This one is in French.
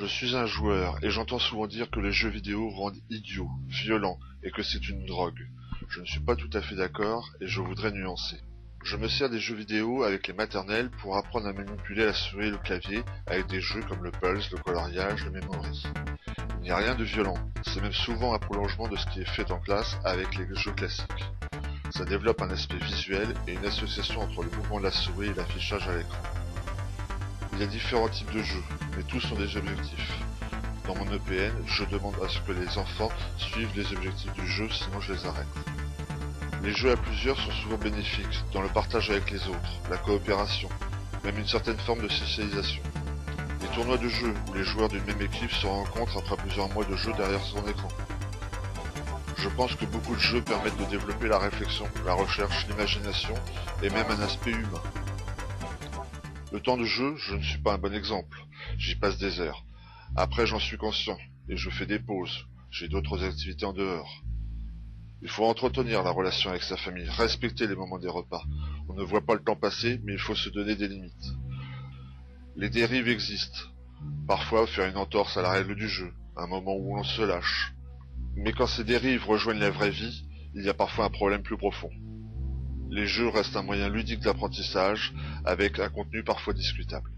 Je suis un joueur et j'entends souvent dire que les jeux vidéo rendent idiots, violents et que c'est une drogue. Je ne suis pas tout à fait d'accord et je voudrais nuancer. Je me sers des jeux vidéo avec les maternelles pour apprendre à manipuler la souris et le clavier avec des jeux comme le Pulse, le coloriage, le Memory. Il n'y a rien de violent, c'est même souvent un prolongement de ce qui est fait en classe avec les jeux classiques. Ça développe un aspect visuel et une association entre le mouvement de la souris et l'affichage à l'écran. Il y a différents types de jeux, mais tous ont des objectifs. Dans mon EPN, je demande à ce que les enfants suivent les objectifs du jeu, sinon je les arrête. Les jeux à plusieurs sont souvent bénéfiques, dans le partage avec les autres, la coopération, même une certaine forme de socialisation. Les tournois de jeux, où les joueurs d'une même équipe se rencontrent après plusieurs mois de jeu derrière son écran. Je pense que beaucoup de jeux permettent de développer la réflexion, la recherche, l'imagination, et même un aspect humain. Le temps de jeu, je ne suis pas un bon exemple, j'y passe des heures. Après j'en suis conscient, et je fais des pauses, j'ai d'autres activités en dehors. Il faut entretenir la relation avec sa famille, respecter les moments des repas. On ne voit pas le temps passer, mais il faut se donner des limites. Les dérives existent. Parfois faire une entorse à la règle du jeu, un moment où l'on se lâche. Mais quand ces dérives rejoignent la vraie vie, il y a parfois un problème plus profond. Les jeux restent un moyen ludique d'apprentissage, avec un contenu parfois discutable.